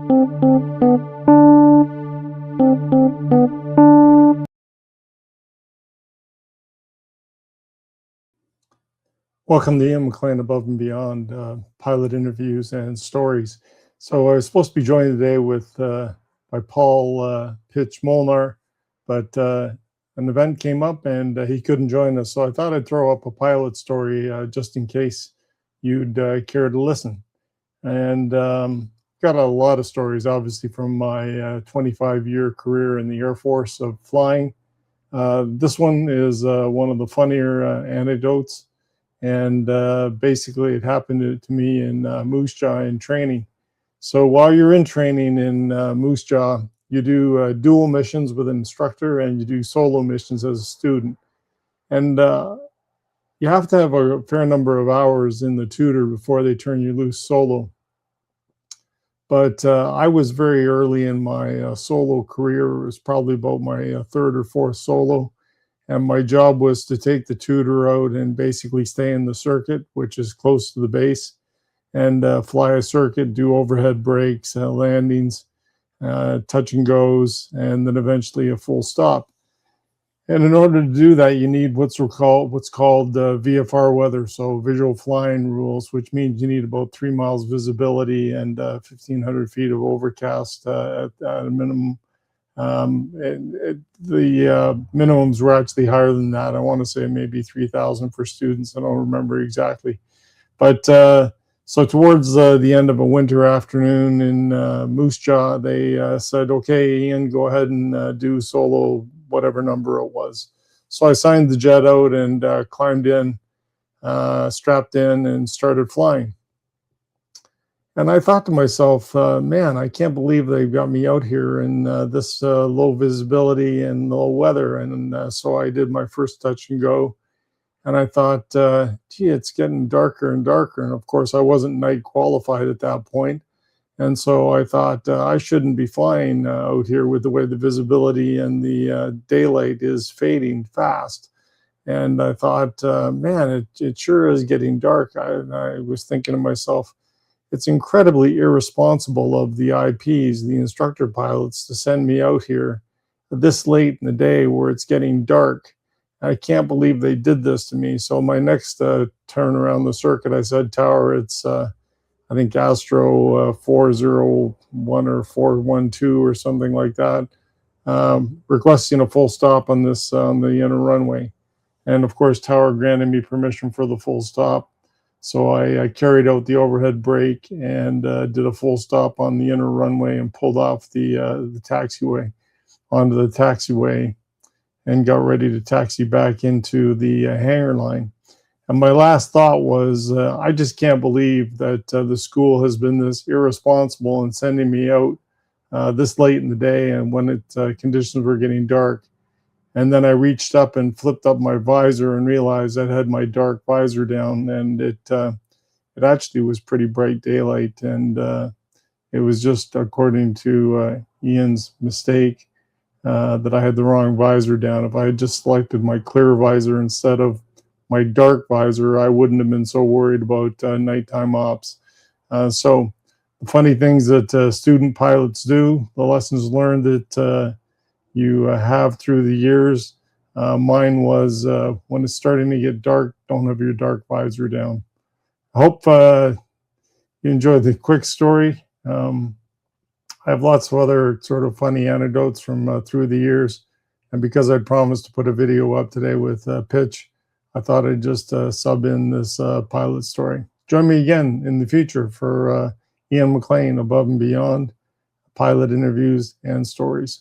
Welcome to Ian McLean Above and Beyond pilot interviews and stories. So I was supposed to be joined today with by Paul Pitch Molnar, but an event came up and he couldn't join us. So I thought I'd throw up a pilot story just in case you'd care to listen. And got a lot of stories, obviously, from my 25-year career in the Air Force of flying. This one is one of the funnier anecdotes. And basically it happened to me in Moose Jaw in training. So while you're in training in Moose Jaw, you do dual missions with an instructor and you do solo missions as a student. And you have to have a fair number of hours in the tutor before they turn you loose solo. But I was very early in my solo career. It was probably about my third or fourth solo. And my job was to take the tutor out and basically stay in the circuit, which is close to the base, and fly a circuit, do overhead brakes, landings, touch and goes, and then eventually a full stop. And in order to do that, you need what's called VFR weather, so visual flying rules, which means you need about 3 miles visibility and 1,500 feet of overcast at a minimum. The minimums were actually higher than that. I want to say maybe 3,000 for students. I don't remember exactly. But so towards the end of a winter afternoon in Moose Jaw, they said, okay, Ian, go ahead and do solo whatever number it was. So I signed the jet out and climbed in, strapped in, and started flying. And I thought to myself, man, I can't believe they've got me out here in this low visibility and low weather. And so I did my first touch and go. And I thought, gee, it's getting darker and darker. And of course, I wasn't night qualified at that point. And so I thought I shouldn't be flying out here with the way the visibility and the daylight is fading fast. And I thought, man, it sure is getting dark. I was thinking to myself, it's incredibly irresponsible of the IPs, the instructor pilots, to send me out here this late in the day where it's getting dark. I can't believe they did this to me. So my next turn around the circuit, I said, Tower, it's, I think, Astro 401 or 412 or something like that, requesting a full stop on this, on the inner runway. And of course, Tower granted me permission for the full stop. So I carried out the overhead brake and did a full stop on the inner runway and pulled off the taxiway onto the taxiway and got ready to taxi back into the hangar line. And my last thought was, I just can't believe that the school has been this irresponsible in sending me out this late in the day and when conditions were getting dark. And then I reached up and flipped up my visor and realized I had my dark visor down, and it actually was pretty bright daylight, and it was just according to Ian's mistake that I had the wrong visor down. If I had just selected my clear visor instead of my dark visor, I wouldn't have been so worried about nighttime ops. So the funny things that student pilots do, the lessons learned that you have through the years. Mine was when it's starting to get dark, don't have your dark visor down. I hope you enjoyed the quick story. I have lots of other sort of funny anecdotes from through the years. And because I promised to put a video up today with Pitch, I thought I'd just sub in this pilot story. Join me again in the future for Ian McLean Above and Beyond, pilot interviews and stories.